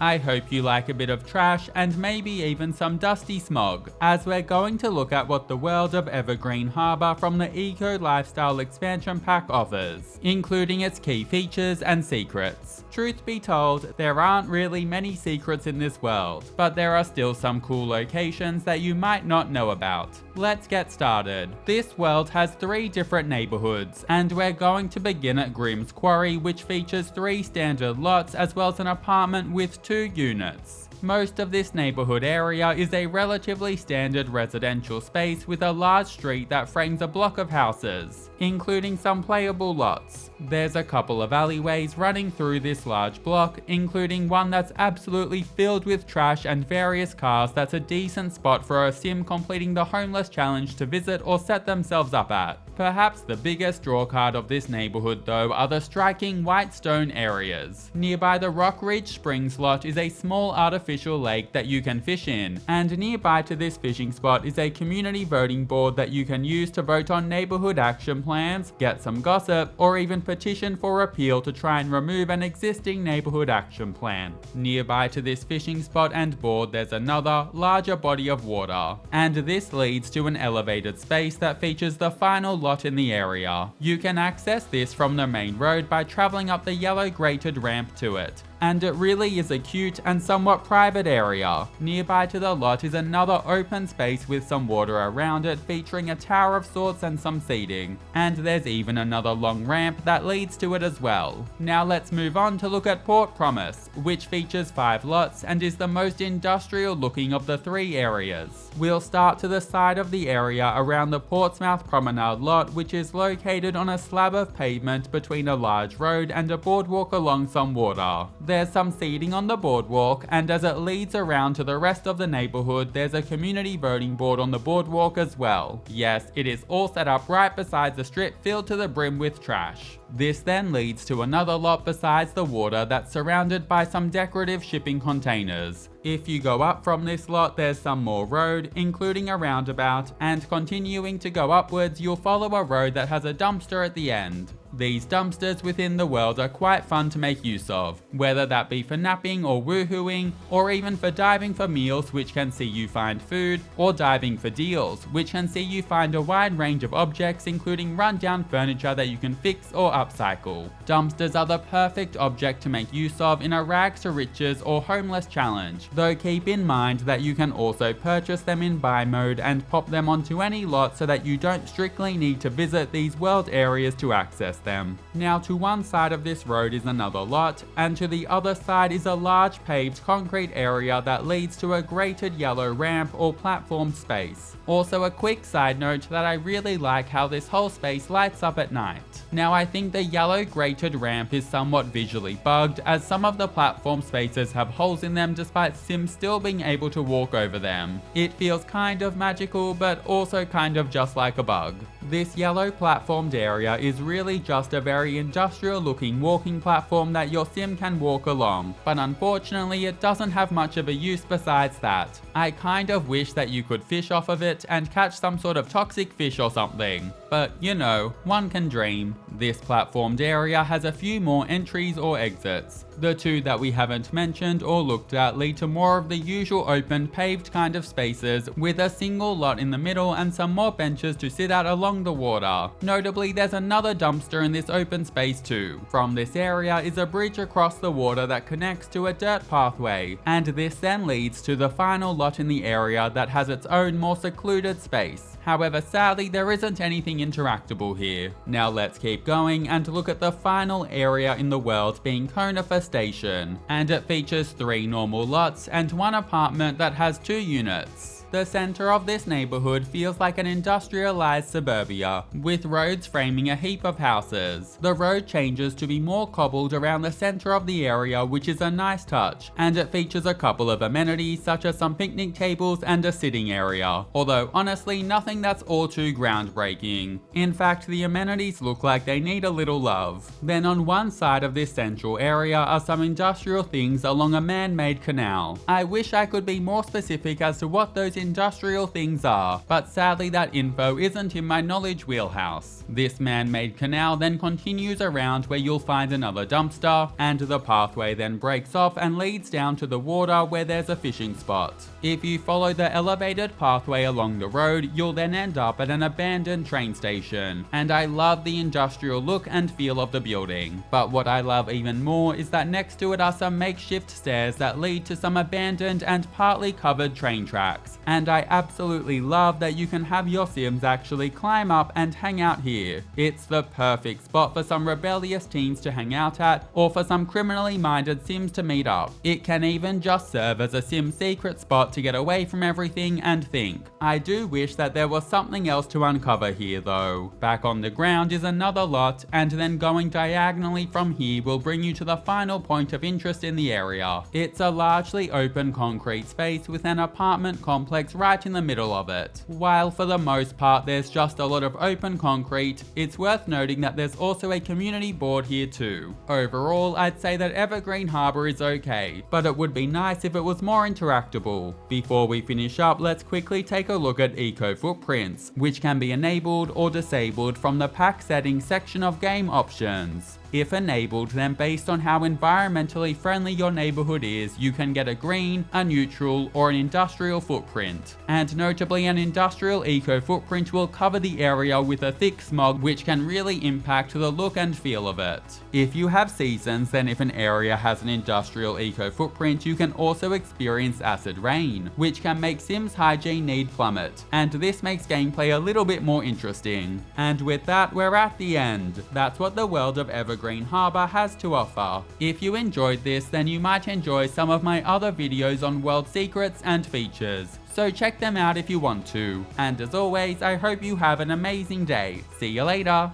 I hope you like a bit of trash and maybe even some dusty smog, as we're going to look at what the world of Evergreen Harbour from the Eco Lifestyle expansion pack offers, including its key features and secrets. Truth be told, there aren't really many secrets in this world, but there are still some cool locations that you might not know about. Let's get started. This world has 3 different neighbourhoods, and we're going to begin at Grims Quarry, which features 3 standard lots as well as an apartment with 2 units. Most of this neighbourhood area is a relatively standard residential space with a large street that frames a block of houses, including some playable lots. There's a couple of alleyways running through this large block, including one that's absolutely filled with trash and various cars that's a decent spot for a sim completing the homeless challenge to visit or set themselves up at. Perhaps the biggest drawcard of this neighbourhood though are the striking white stone areas. Nearby the Rock Ridge Springs lot is a small artificial lake that you can fish in, and nearby to this fishing spot is a community voting board that you can use to vote on neighbourhood action plans, get some gossip, or even petition for repeal to try and remove an existing neighbourhood action plan. Nearby to this fishing spot and board there's another, larger body of water, and this leads to an elevated space that features the final lot in the area. You can access this from the main road by travelling up the yellow grated ramp to it. And it really is a cute and somewhat private area. Nearby to the lot is another open space with some water around it, featuring a tower of sorts and some seating. And there's even another long ramp that leads to it as well. Now let's move on to look at Port Promise, which features 5 lots and is the most industrial looking of the 3 areas. We'll start to the side of the area around the Portsmouth Promenade lot, which is located on a slab of pavement between a large road and a boardwalk along some water. There's some seating on the boardwalk, and as it leads around to the rest of the neighbourhood, there's a community voting board on the boardwalk as well. Yes, it is all set up right beside the strip filled to the brim with trash. This then leads to another lot besides the water that's surrounded by some decorative shipping containers. If you go up from this lot, there's some more road, including a roundabout, and continuing to go upwards, you'll follow a road that has a dumpster at the end. These dumpsters within the world are quite fun to make use of, whether that be for napping or woohooing, or even for diving for meals, which can see you find food, or diving for deals, which can see you find a wide range of objects, including rundown furniture that you can fix or upcycle. Dumpsters are the perfect object to make use of in a rags to riches or homeless challenge, though keep in mind that you can also purchase them in buy mode and pop them onto any lot so that you don't strictly need to visit these world areas to access them. Now to one side of this road is another lot, and to the other side is a large paved concrete area that leads to a grated yellow ramp or platform space. Also a quick side note that I really like how this whole space lights up at night. Now I think the yellow grated ramp is somewhat visually bugged, as some of the platform spaces have holes in them despite Sims still being able to walk over them. It feels kind of magical, but also kind of just like a bug. This yellow platformed area is really just a very industrial looking walking platform that your sim can walk along, but unfortunately it doesn't have much of a use besides that. I kind of wish that you could fish off of it and catch some sort of toxic fish or something, but you know, one can dream. This platformed area has a few more entries or exits. The 2 that we haven't mentioned or looked at lead to more of the usual open paved kind of spaces with a single lot in the middle and some more benches to sit at along the water. Notably, there's another dumpster in this open space too. From this area is a bridge across the water that connects to a dirt pathway, and this then leads to the final lot in the area that has its own more secluded space. However, sadly there isn't anything interactable here. Now let's keep going and look at the final area in the world, being Conifer Station, and it features 3 normal lots and 1 apartment that has 2 units. The center of this neighborhood feels like an industrialized suburbia, with roads framing a heap of houses. The road changes to be more cobbled around the center of the area, which is a nice touch, and it features a couple of amenities such as some picnic tables and a sitting area, although honestly nothing that's all too groundbreaking. In fact, the amenities look like they need a little love. Then on one side of this central area are some industrial things along a man-made canal. I wish I could be more specific as to what those industrial things are, but sadly that info isn't in my knowledge wheelhouse. This man-made canal then continues around where you'll find another dumpster, and the pathway then breaks off and leads down to the water where there's a fishing spot. If you follow the elevated pathway along the road, you'll then end up at an abandoned train station, and I love the industrial look and feel of the building. But what I love even more is that next to it are some makeshift stairs that lead to some abandoned and partly covered train tracks, and I absolutely love that you can have your Sims actually climb up and hang out here. It's the perfect spot for some rebellious teens to hang out at, or for some criminally minded Sims to meet up. It can even just serve as a Sim secret spot to get away from everything and think. I do wish that there was something else to uncover here though. Back on the ground is another lot, and then going diagonally from here will bring you to the final point of interest in the area. It's a largely open concrete space with an apartment complex right in the middle of it. While for the most part there's just a lot of open concrete, it's worth noting that there's also a community board here too. Overall, I'd say that Evergreen Harbour is okay, but it would be nice if it was more interactable. Before we finish up, let's quickly take a look at eco footprints, which can be enabled or disabled from the pack settings section of game options. If enabled, then based on how environmentally friendly your neighborhood is, you can get a green, a neutral, or an industrial footprint. And notably, an industrial eco footprint will cover the area with a thick smog, which can really impact the look and feel of it. If you have seasons, then if an area has an industrial eco footprint, you can also experience acid rain, which can make Sims hygiene need plummet, and this makes gameplay a little bit more interesting. And with that, we're at the end. That's what the world of Evergreen Harbour has to offer. If you enjoyed this, then you might enjoy some of my other videos on world secrets and features, so check them out if you want to. And as always, I hope you have an amazing day. See you later!